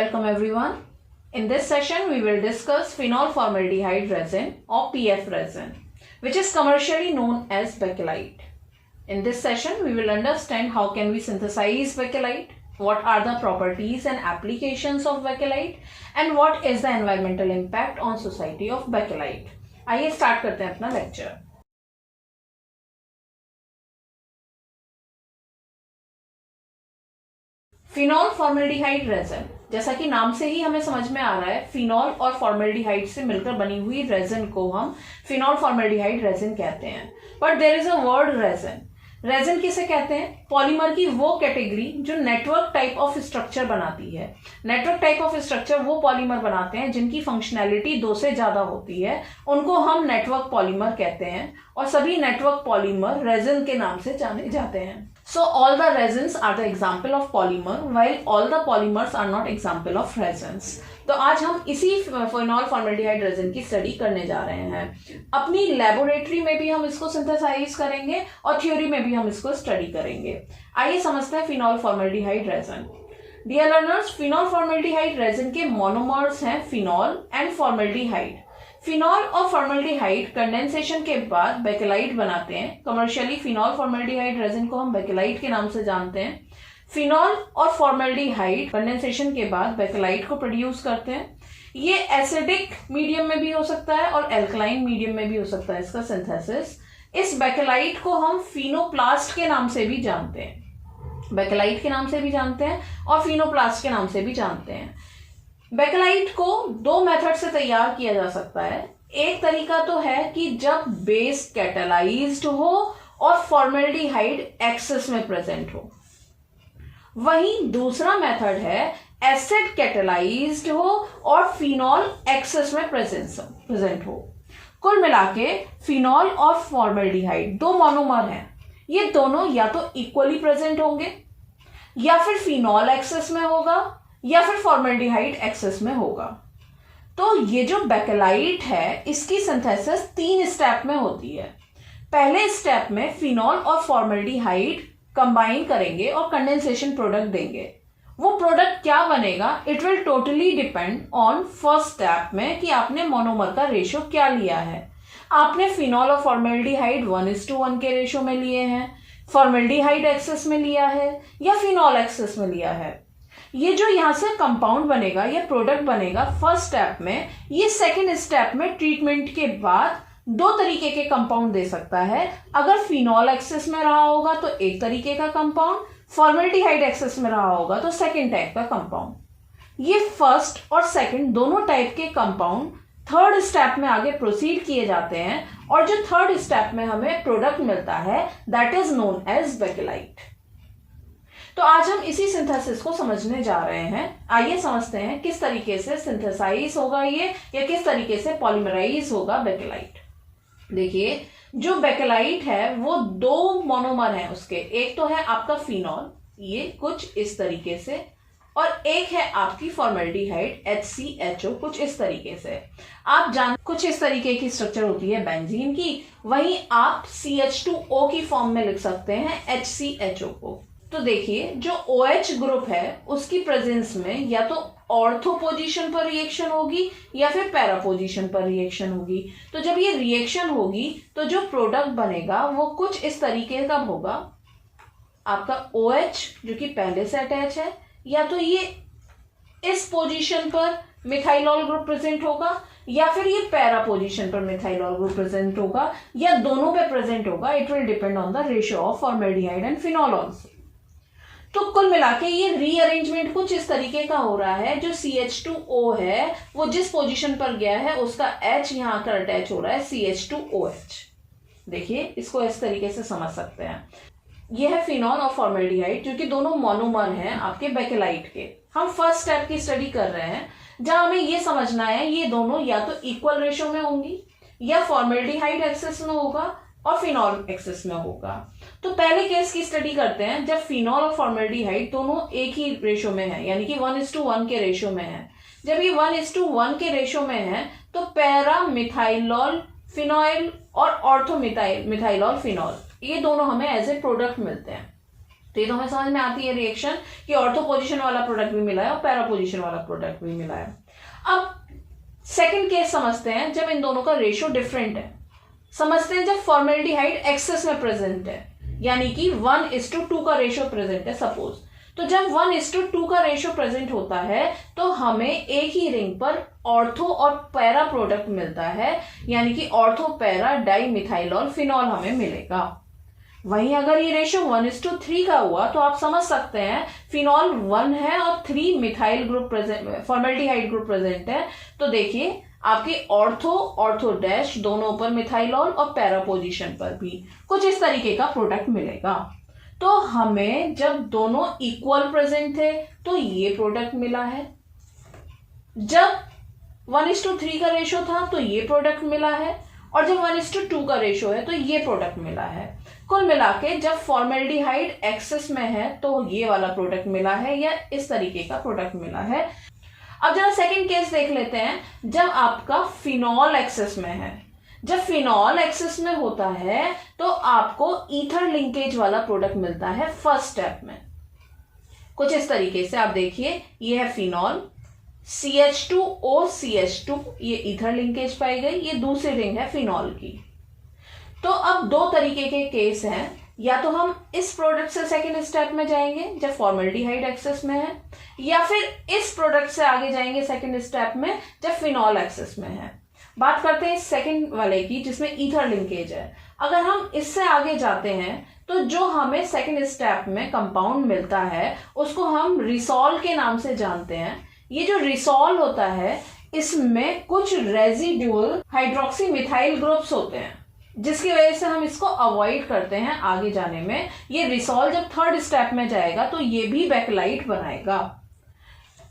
Welcome everyone. In this session, we will discuss phenol formaldehyde resin or PF resin, which is commercially known as bakelite. In this session, we will understand how can we synthesize bakelite, what are the properties and applications of bakelite, and what is the environmental impact on society of bakelite. आइए start करते हैं अपना lecture. Phenol formaldehyde resin, जैसा कि नाम से ही हमें समझ में आ रहा है, फिनॉल और फॉर्मेल्डिहाइड से मिलकर बनी हुई रेजिन को हम फिनॉल फॉर्मेल्डिहाइड रेजिन कहते हैं. But there is a word resin. Resin किसे कहते हैं? पॉलीमर की वो कैटेगरी जो नेटवर्क टाइप ऑफ स्ट्रक्चर बनाती है. नेटवर्क टाइप ऑफ स्ट्रक्चर वो पॉलीमर बनाते हैं जिनकी फंक्शनैलिटी 2 से ज्यादा होती है, उनको हम नेटवर्क पॉलीमर कहते हैं. और सभी नेटवर्क पॉलीमर रेजिन के नाम से जाने जाते हैं. So all the resins are the example of polymer, while all the polymers are not example of resins. तो आज हम इसी फिनॉल फॉर्मेल्डिहाइड रेजिन की स्टडी करने जा रहे हैं. अपनी लेबोरेटरी में भी हम इसको सिंथेसाइज करेंगे और थ्योरी में भी हम इसको स्टडी करेंगे. आइए समझते हैं phenol formaldehyde resin. Dear learners, phenol formaldehyde resin के मोनोमर्स हैं फिनॉल एंड फॉर्मेल्डिहाइड. फिनॉल और फॉर्मेल्डिहाइड कंडेंसेशन के बाद बेकेलाइट बनाते हैं. कमर्शियली फिनॉल फॉर्मेल्डिहाइड रेजिन को हम बेकेलाइट के नाम से जानते हैं. फिनॉल और फॉर्मेल्डिहाइड कंडेंसेशन के बाद बेकेलाइट को प्रोड्यूस करते हैं. ये एसिडिक मीडियम में भी हो सकता है और एल्कलाइन मीडियम में भी हो सकता है इसका सिंथेसिस. इस बेकेलाइट को हम फिनोप्लास्ट के नाम से भी जानते हैं. बेकेलाइट के नाम से भी जानते हैं और फिनोप्लास्ट के नाम से भी जानते हैं. बेकेलाइट को 2 मेथड से तैयार किया जा सकता है. एक तरीका तो है कि जब बेस कैटालाइज्ड हो और फॉर्मेल्डिहाइड एक्सेस में प्रेजेंट हो. वहीं दूसरा मेथड है एसिड कैटालाइज्ड हो और फिनॉल एक्सेस में प्रेजेंट हो. कुल मिलाके फिनॉल और फॉर्मेल्डिहाइड 2 मोनोमर हैं. ये दोनों या तो इक्वली प्रेजेंट होंगे, या फिर फिनॉल एक्सेस में होगा, या फिर फॉर्मेल्डिहाइड एक्सेस में होगा. तो ये जो बेकेलाइट है इसकी सिंथेसिस 3 स्टेप में होती है. पहले स्टेप में फिनॉल और फॉर्मेल्डिहाइड कंबाइन करेंगे और कंडेंसेशन प्रोडक्ट देंगे. वो प्रोडक्ट क्या बनेगा, it will totally depend on first step में कि आपने मोनोमर का रेशियो क्या लिया है. आपने फिनॉल और फॉर्मेल्डिहाइड 1:1 के रेशियो में लिए हैं, फॉर्मेल्डिहाइड एक्सेस में लिया है, या फिनॉल एक्सेस में लिया है. ये जो यहां से कंपाउंड बनेगा, ये प्रोडक्ट बनेगा फर्स्ट स्टेप में, ये सेकेंड स्टेप में ट्रीटमेंट के बाद 2 तरीके के कंपाउंड दे सकता है. अगर फिनॉल एक्सेस में रहा होगा तो एक तरीके का कंपाउंड, फॉर्मेल्डिहाइड एक्सेस में रहा होगा तो सेकेंड टाइप का कंपाउंड. ये फर्स्ट और सेकेंड दोनों टाइप के कंपाउंड थर्ड स्टेप में आगे प्रोसीड किए जाते हैं, और जो थर्ड स्टेप में हमें प्रोडक्ट मिलता है that is known as Bakelite. तो आज हम इसी सिंथेसिस को समझने जा रहे हैं. आइए समझते हैं किस तरीके से सिंथेसाइज होगा ये, या किस तरीके से पॉलीमराइज होगा बेकेलाइट. देखिए, जो बेकेलाइट है वो 2 मोनोमर हैं उसके. एक तो है आपका फिनॉल, ये कुछ इस तरीके से, और एक है आपकी फॉर्मेल्डिहाइड HCHO कुछ इस तरीके से. आप जान कुछ इस तरीके की स्ट्रक्चर होती है बेंजीन की, वहीं आप CH2O की फॉर्म में लिख सकते हैं HCHO को. तो देखिए, जो OH ग्रुप है उसकी प्रेजेंस में या तो ऑर्थो पोजीशन पर रिएक्शन होगी या फिर पैरा पोजीशन पर रिएक्शन होगी. तो जब ये रिएक्शन होगी तो जो प्रोडक्ट बनेगा वो कुछ इस तरीके का होगा. आपका OH जो कि पहले से अटैच है, या तो ये इस पोजीशन पर मिथाइलॉल ग्रुप प्रेजेंट होगा, या फिर ये पैरा पोजीशन पर मिथाइलॉल ग्रुप प्रेजेंट होगा, या दोनों पे प्रेजेंट होगा. It will depend on the ratio of formaldehyde and phenol also. तो कुल मिला के ये रीअरेंजमेंट कुछ इस तरीके का हो रहा है. जो CH2O है वो जिस पोजीशन पर गया है उसका H यहां आकर अटैच हो रहा है CH2OH. देखिए, इसको इस तरीके से समझ सकते हैं. ये है फिनॉल और फॉर्मेल्डिहाइड जो कि दोनों मोनोमर हैं आपके बेकेलाइट के. हम फर्स्ट स्टेप की स्टडी कर रहे हैं जहां हमें ये समझना है ये दोनों या तो इक्वल रेशियो में होंगी, या फॉर्मेल्डिहाइड एक्सेस में होगा और फिनॉल एक्सेस में होगा. तो पहले केस की स्टडी करते हैं जब फिनॉल और फॉर्मेल्डिहाइड दोनों एक ही रेशियो में है, यानी कि 1:1 के रेशियो में है. जब ये 1:1 के रेशियो में है तो पैरा मिथाइलॉल फिनॉल और ऑर्थो मिथाइलॉल फिनॉल, ये दोनों हमें एज ए प्रोडक्ट मिलते हैं. तो ये तो हमें समझ में आती है रिएक्शन कि ऑर्थो पोजीशन वाला प्रोडक्ट भी मिला है और पैरा पोजीशन वाला प्रोडक्ट भी मिला है। अब सेकंड केस समझते हैं जब इन दोनों का रेशियो डिफरेंट है। समझते हैं जब फॉर्मेल्डिहाइड एक्सेस में प्रेजेंट है, यानी कि 1:2 का रेशियो प्रेजेंट है सपोज। तो जब 1:2 का रेशियो प्रेजेंट होता है तो हमें एक ही रिंग पर ऑर्थो और पैरा प्रोडक्ट मिलता है, यानी कि ऑर्थो पैरा डाइमिथाइलॉल फिनॉल हमें मिलेगा। वहीं अगर ये रेशियो 1:3 का हुआ तो आप समझ सकते हैं फिनॉल 1 है और 3 methyl group present, formaldehyde group present है। तो देखिए आपके ऑर्थो डैश दोनों पर मिथाइलॉल और पैरा पोजीशन पर भी कुछ इस तरीके का प्रोडक्ट मिलेगा। तो हमें जब दोनों इक्वल प्रेजेंट थे तो ये प्रोडक्ट मिला है, जब 1:3 का रेशियो था तो ये प्रोडक्ट मिला है, और जब 1:2 का रेशियो है तो ये प्रोडक्ट मिला है। कुल मिला के जब फॉर्मेल्डिहाइड एक्सेस में है तो ये वाला प्रोडक्ट मिला है या इस तरीके का प्रोडक्ट मिला है। अब जरा सेकंड केस देख लेते हैं जब आपका फिनॉल एक्सेस में है। जब फिनॉल एक्सेस में होता है तो आपको ईथर लिंकेज वाला प्रोडक्ट मिलता है फर्स्ट स्टेप में, कुछ इस तरीके से। आप देखिए ये है फिनॉल, CH2OCH2, ये ईथर लिंकेज पाई गई, ये दूसरी रिंग है फिनॉल की। तो अब दो तरीके के केस हैं, या तो हम इस प्रोडक्ट से सेकंड स्टेप में जाएंगे जब फॉर्मेल्डिहाइड एक्सेस में है, या फिर इस प्रोडक्ट से आगे जाएंगे सेकंड स्टेप में जब फिनॉल एक्सेस में है। बात करते हैं सेकंड वाले की जिसमें ईथर लिंकेज है। अगर हम इससे आगे जाते हैं तो जो हमें सेकंड स्टेप में कंपाउंड मिलता है उसको हम रिसॉल के नाम से जानते हैं। ये जो रिसॉल होता है इसमें कुछ रेजिड्यूअल हाइड्रोक्सी मिथाइल ग्रुप्स होते हैं, जिसकी वजह से हम इसको अवॉइड करते हैं आगे जाने में। ये रिसॉल जब थर्ड स्टेप में जाएगा तो ये भी बैकलाइट बनाएगा।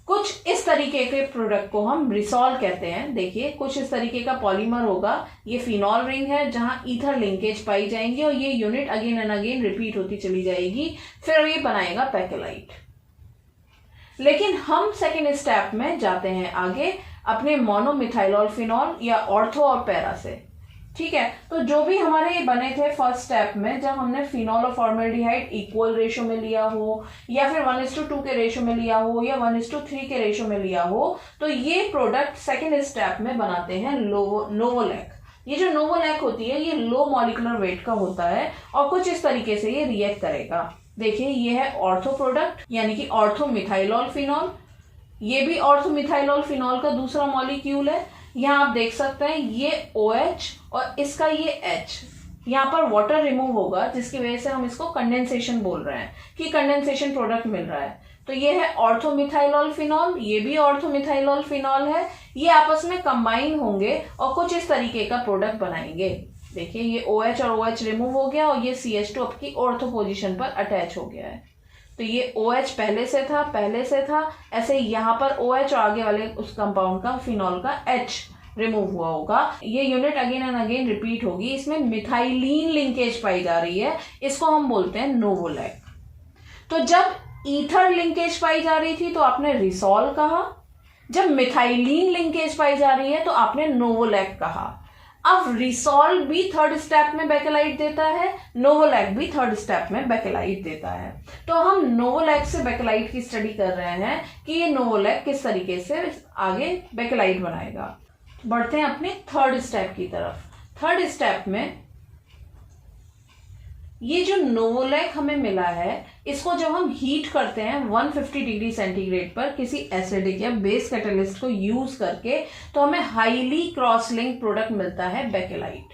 कुछ इस तरीके के प्रोडक्ट को हम रिसॉल कहते हैं। देखिए कुछ इस तरीके का पॉलीमर होगा, ये फिनॉल रिंग है जहां ईथर लिंकेज पाई जाएंगी और ये unit again and again repeat होती चली जाएगी, फिर ये बनाएगा बैकलाइट। लेकिन हम सेकेंड स्टेप में जाते हैं आगे अपने मोनोमिथाइलॉल फिनॉल या ऑर्थो और पैरा से, ठीक है। तो जो भी हमारे बने थे फर्स्ट स्टेप में जब हमने फिनॉल और फॉर्मेल्डिहाइड इक्वल रेशियो में लिया हो, या फिर 1:2 के रेशियो में लिया हो, या 1:3 के रेशियो में लिया हो, तो ये प्रोडक्ट सेकेंड स्टेप में बनाते हैं नोवोलैक। ये जो नोवोलैक होती है ये लो मॉलिक्यूलर वेट का होता है और कुछ इस तरीके से ये रिएक्ट करेगा। देखिए ये है ऑर्थो प्रोडक्ट यानी कि ऑर्थो मिथाइलॉल फिनॉल, ये भी ऑर्थो मिथाइलॉल फिनॉल का दूसरा मॉलिक्यूल है। यहाँ आप देख सकते हैं ये OH और इसका ये H, यहाँ पर वाटर रिमूव होगा जिसकी वजह से हम इसको कंडेंसेशन बोल रहे हैं कि कंडेंसेशन प्रोडक्ट मिल रहा है। तो ये है ऑर्थोमिथाइलॉल फिनॉल, ये भी ऑर्थोमिथाइलॉल फिनॉल है, ये आपस में कंबाइन होंगे और कुछ इस तरीके का प्रोडक्ट बनाएंगे। देखिए ये OH और OH रिमूव हो गया और ये CH2 आपकी ऑर्थो पोजीशन पर अटैच हो गया है। तो ये OH पहले से था, ऐसे यहाँ पर OH और आगे वाले उस कंपाउंड का फिनॉल का H रिमूव हुआ होगा। ये unit again and again repeat होगी, इसमें मिथाइलिन लिंकेज पाई जा रही है, इसको हम बोलते हैं नोवोलैक। तो जब ईथर लिंकेज पाई जा रही थी तो आपने रिसॉल कहा, जब मिथाइलिन लिंकेज पाई जा रही है तो आपने नोवोलैक कहा। अब रिसॉल भी थर्ड स्टेप में बैकेलाइट देता है, नोवोलैक भी थर्ड स्टेप में बैकेलाइट देता है। तो हम नोवोलैक से बैकेलाइट की स्टडी कर रहे हैं कि ये नोवोलैक किस तरीके से आगे बैकेलाइट बनाएगा। बढ़ते हैं अपने थर्ड स्टेप की तरफ। थर्ड स्टेप में ये जो नोवोलैक हमें मिला है इसको जब हम हीट करते हैं 150 डिग्री सेंटीग्रेड पर किसी एसिडिक या बेस कैटलिस्ट को यूज करके, तो हमें हाईली क्रॉस लिंक्ड प्रोडक्ट मिलता है बैकेलाइट।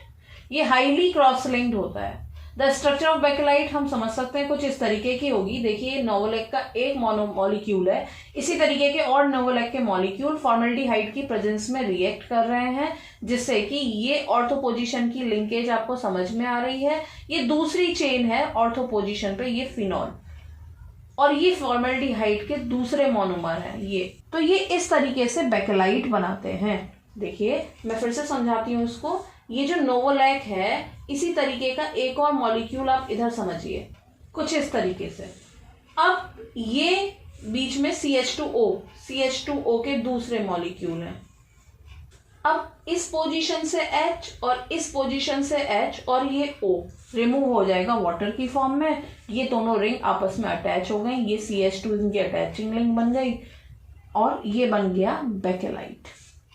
ये हाईली क्रॉस लिंक्ड होता है। द स्ट्रक्चर ऑफ बैकेलाइट हम समझ सकते हैं कुछ इस तरीके की होगी। देखिए नोवोलैक का एक मोनोमॉलिक्यूल है, इसी तरीके के और नोवोलैक के मॉलिक्यूल फॉर्मेल्डिहाइड की प्रेजेंस में रिएक्ट कर रहे हैं, जिससे कि ये ऑर्थो पोजीशन की लिंकेज आपको समझ में आ रही है। ये दूसरी चेन है ऑर्थो पोजीशन पे, ये फिनॉल, और ये फॉर्मेल्डिहाइड के दूसरे मोनोमर हैं ये। तो ये इस तरीके से बैकेलाइट बनाते हैं। देखिए मैं फिर से समझाती हूँ इसको। ये जो नोवोलैक है इसी तरीके का एक और मॉलिक्यूल आप इधर समझिए कुछ इस तरीके से। अब ये बीच में CH2O के दूसरे मॉलिक्यूल हैं। अब इस पोजीशन से H और इस पोजीशन से H और ये O रिमूव हो जाएगा वाटर की फॉर्म में। ये दोनों रिंग आपस में अटैच हो गई, ये CH2 इनकी अटैचिंग लिंक बन गई और ये बन गया बेकेलाइट।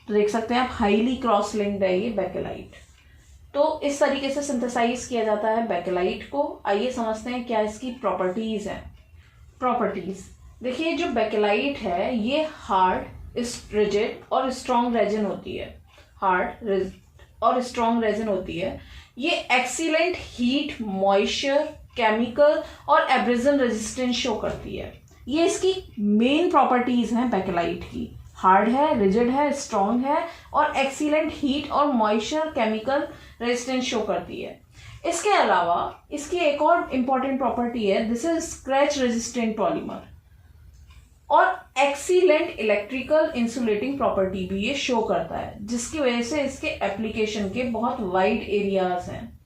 तो देख सकते हैं आप हाईली क्रॉस लिंक्ड है ये बेकेलाइट। तो इस तरीके से सिंथेसाइज किया जाता है बेकेलाइट को। आइए समझते हैं क्या इसकी प्रॉपर्टीज हैं। प्रॉपर्टीज देखिए, जो बेकेलाइट है ये हार्ड, रिजिड और स्ट्रॉन्ग रेजिन होती है। हार्ड और स्ट्रॉन्ग रेजिन होती है। ये एक्सीलेंट हीट, मॉइस्चर, केमिकल और एब्रेजन रेजिस्टेंस शो करती है। ये इसकी मेन प्रॉपर्टीज हैं बेकेलाइट की। हार्ड है, रिजिड है, स्ट्रॉन्ग है और एक्सीलेंट हीट और मॉइस्चर, केमिकल रेजिस्टेंस शो करती है। इसके अलावा इसकी एक और इंपॉर्टेंट प्रॉपर्टी है, this is scratch resistant polymer और एक्सीलेंट इलेक्ट्रिकल इंसुलेटिंग प्रॉपर्टी भी ये शो करता है, जिसकी वजह से इसके एप्लीकेशन के बहुत वाइड एरियाज हैं।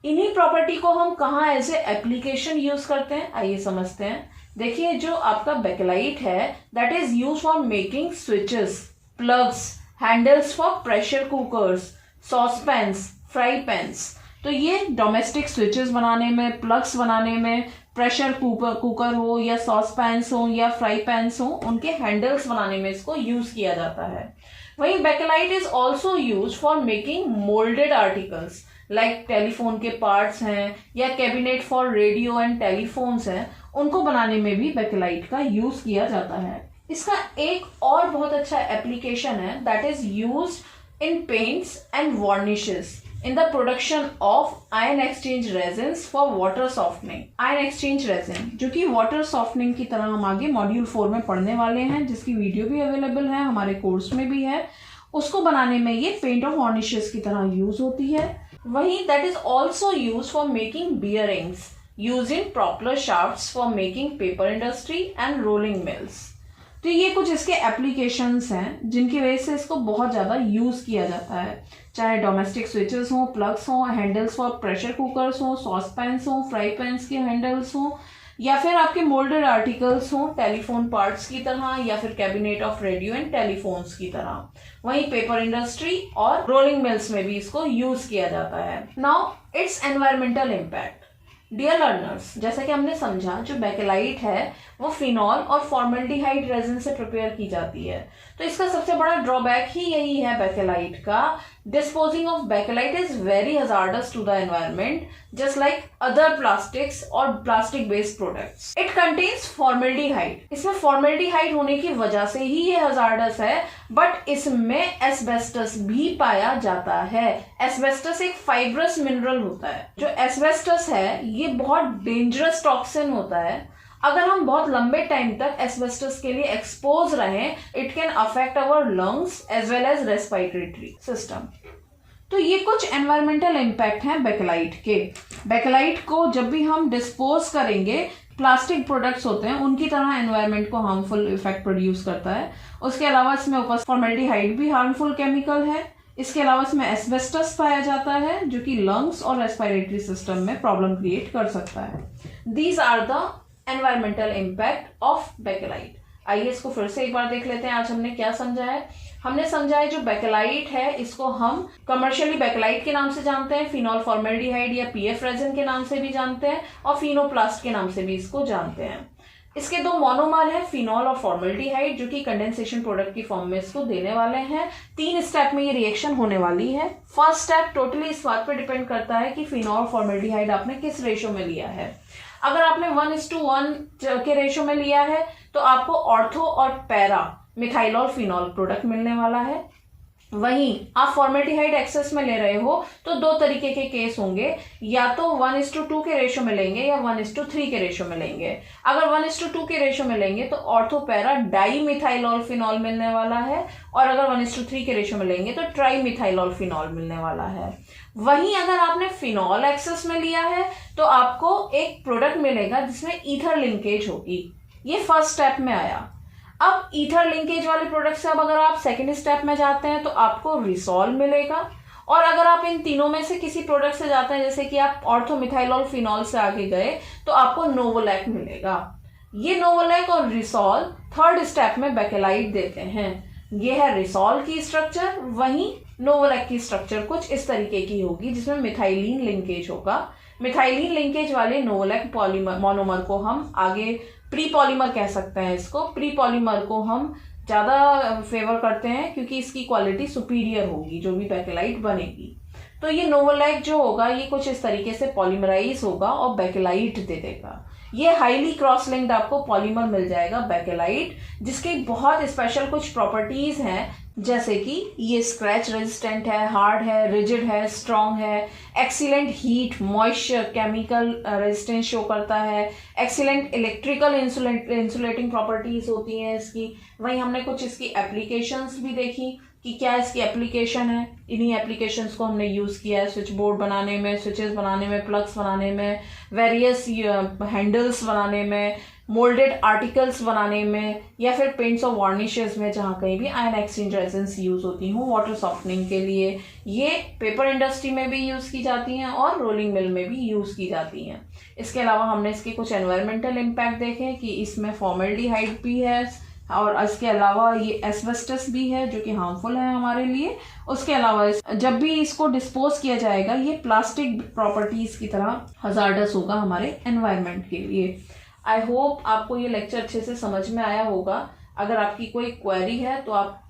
इन्हीं प्रॉपर्टी को हम कहाँ एज ए एप्लीकेशन यूज करते हैं, आइए समझते हैं। देखिए, जो आपका बेकेलाइट है that is use for making switches, plugs, handles for pressure cookers, saucepans, fry pans. तो ये डोमेस्टिक स्विचेस बनाने में, प्लग्स बनाने में, प्रेशर कुकर हो या सॉस पैन्स हो या फ्राई पैन्स हो, उनके हैंडल्स बनाने में इसको यूज किया जाता है। वहीं bakelite is also use for making moulded articles like telephone के पार्ट्स हैं या cabinet for radio and telephones हैं, उनको बनाने में भी बेकेलाइट का यूज किया जाता है। इसका एक और बहुत अच्छा एप्लीकेशन है that is used in paints and varnishes in the production of ion exchange resins for water softening। ion exchange resin जो कि water softening की तरह हम आगे मॉड्यूल 4 में पढ़ने वाले हैं, जिसकी वीडियो भी अवेलेबल है, हमारे कोर्स में भी है। उसको बनाने में ये पेंट और वार्निशेस की तरह यूज होती है। वहीं that is also use for making bearings, use in propeller shafts for making paper industry and rolling mills. तो ये कुछ इसके एप्लीकेशंस हैं जिनकी वजह से इसको बहुत ज़्यादा यूज़ किया जाता है, चाहे डोमेस्टिक स्विचेस हों, प्लग्स हों, हैंडल्स फॉर प्रेशर कुकर्स हों, सॉस पैन्स हों, फ्राई पैन्स के हैंडल्स हों, या फिर आपके मोल्डेड आर्टिकल्स हों टेलीफोन पार्ट्स की तरह या फिर cabinet of radio and telephones की तरह। वहीं पेपर इंडस्ट्री और रोलिंग मिल्स में भी इसको यूज किया जाता है। Now its environmental impact. Dear learners, जैसा कि हमने समझा जो बेकेलाइट है वो फिनॉल और फॉर्मल्डिहाइड रेजिन से प्रिपेयर की जाती है। तो इसका सबसे बड़ा ड्रॉबैक ही यही है बेकेलाइट का, disposing of bakelite is very hazardous to the environment just like other plastics और plastic based products. It contains formaldehyde. इसमें फॉर्मल्डिहाइड होने की वजह से ही ये हजार्डस है, बट इसमें एस्बेस्टस भी पाया जाता है। एस्बेस्टस एक फाइब्रस मिनरल होता है। जो एस्बेस्टस है ये बहुत डेंजरस टॉक्सिन होता है। अगर हम बहुत लंबे टाइम तक एस्बेस्टस के लिए एक्सपोज रहें, it can affect our lungs as well as respiratory system. तो ये कुछ एनवायरमेंटल इम्पैक्ट हैं बेकेलाइट के। बेकेलाइट को जब भी हम डिस्पोज करेंगे, प्लास्टिक प्रोडक्ट्स होते हैं उनकी तरह एनवायरमेंट को हार्मफुल इफेक्ट प्रोड्यूस करता है। उसके अलावा इसमें उपस्थित फॉर्मल्डिहाइड भी हार्मफुल केमिकल है। इसके अलावा इसमें एस्बेस्टस पाया जाता है जो कि लंग्स और रेस्पिरेटरी सिस्टम में प्रॉब्लम क्रिएट कर सकता है। These are the environmental impact of Bakelite. आइए इसको फिर से एक बार देख लेते हैं। आज हमने क्या समझा है। हमने समझा है जो बेकेलाइट है इसको हम कमर्शियली बेकेलाइट के नाम से जानते हैं, फिनॉल फॉर्मल्डिहाइड या पीएफ रेजिन के नाम से भी जानते हैं और फिनोप्लास्ट के नाम से भी इसको जानते हैं। इसके दो मोनोमर है, फिनॉल और फॉर्मल्डिहाइड, जो कि कंडेंसेशन प्रोडक्ट की फॉर्म में इसको देने वाले हैं। 3 स्टेप में ये रिएक्शन होने वाली है। फर्स्ट स्टेप टोटली इस बात पर डिपेंड करता है कि फिनॉल फॉर्मल्डिहाइड आपने किस रेशो में लिया है। अगर आपने 1:1 के रेशो में लिया है तो आपको ऑर्थो और पैरा मिथाइलॉल फिनॉल प्रोडक्ट मिलने वाला है। वहीं आप फॉर्मल्डिहाइड एक्सेस में ले रहे हो तो 2 तरीके के केस होंगे, या तो 1:2 के रेशो में लेंगे या 1:3 के रेशो में लेंगे। अगर 1:2 के रेशो में लेंगे तो ऑर्थो पैरा डाई मिथाइलॉल फिनॉल मिलने वाला है, और अगर 1:3 के रेशो में लेंगे तो ट्राई मिथाइलॉल फिनॉल मिलने वाला है। वहीं अगर आपने फिनॉल एक्सेस में लिया है तो आपको एक प्रोडक्ट मिलेगा जिसमें ईथर लिंकेज होगी। ये फर्स्ट स्टेप में आया। अब ईथर लिंकेज वाले प्रोडक्ट से अब अगर आप सेकेंड स्टेप में जाते हैं तो आपको रिसॉल मिलेगा, और अगर आप इन तीनों में से किसी प्रोडक्ट से जाते हैं, जैसे कि आप ऑर्थोमिथाइलॉल फिनॉल से आगे गए, तो आपको नोवोलैक मिलेगा। ये नोवोलैक और रिसॉल थर्ड स्टेप में बेकेलाइट देते हैं। ये है रिसॉल की स्ट्रक्चर, वहीं नोवोलैक की स्ट्रक्चर कुछ इस तरीके की होगी जिसमें मिथाइलिन लिंकेज होगा। मिथाइलिन लिंकेज वाले नोवोलैक पॉलीमर मोनोमर को हम आगे प्री पॉलीमर कह सकते हैं। इसको प्री पॉलीमर को हम ज़्यादा फेवर करते हैं क्योंकि इसकी क्वालिटी सुपीरियर होगी जो भी बेकेलाइट बनेगी। तो ये नोवोलैक जो होगा ये कुछ इस तरीके से पॉलीमराइज होगा और बेकेलाइट दे देगा। ये हाईली क्रॉस लिंक्ड आपको पॉलीमर मिल जाएगा बेकेलाइट, जिसके बहुत स्पेशल कुछ प्रॉपर्टीज हैं, जैसे कि ये स्क्रैच रेजिस्टेंट है, हार्ड है, रिजिड है, स्ट्रॉन्ग है, excellent heat moisture chemical resistance show करता है, एक्सीलेंट इलेक्ट्रिकल इंसुलेटिंग प्रॉपर्टीज होती हैं इसकी। वहीं हमने कुछ इसकी एप्लीकेशंस भी देखी कि क्या इसकी एप्लीकेशन है। इन्हीं एप्लीकेशंस को हमने यूज़ किया है स्विच बोर्ड बनाने में, स्विचेस बनाने में, प्लग्स बनाने में, वेरियस हैंडल्स बनाने में, मोल्डेड आर्टिकल्स बनाने में, या फिर पेंट्स और वार्निशेस में जहाँ कहीं भी आयन एक्सचेंज रेजिन्स यूज़ होती हूँ वाटर सॉफ्टनिंग के लिए। ये पेपर इंडस्ट्री में भी यूज़ की जाती हैं और रोलिंग मिल में भी यूज़ की जाती हैं। इसके अलावा हमने इसके कुछ एनवायरमेंटल इम्पैक्ट देखे कि इसमें फॉर्मल्डिहाइड भी है और इसके अलावा ये एस्बेस्टस भी है जो कि हार्मफुल है हमारे लिए। उसके अलावा जब भी इसको डिस्पोज किया जाएगा ये प्लास्टिक प्रॉपर्टीज की तरह हजार्डस होगा हमारे एनवायरनमेंट के लिए। आई होप आपको ये लेक्चर अच्छे से समझ में आया होगा। अगर आपकी कोई क्वेरी है तो आप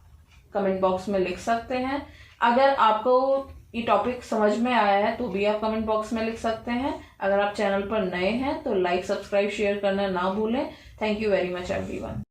कमेंट बॉक्स में लिख सकते हैं। अगर आपको ये टॉपिक समझ में आया है तो भी आप कमेंट बॉक्स में लिख सकते हैं। अगर आप चैनल पर नए हैं तो लाइक, सब्सक्राइब, शेयर करना ना भूलें। Thank you very much everyone.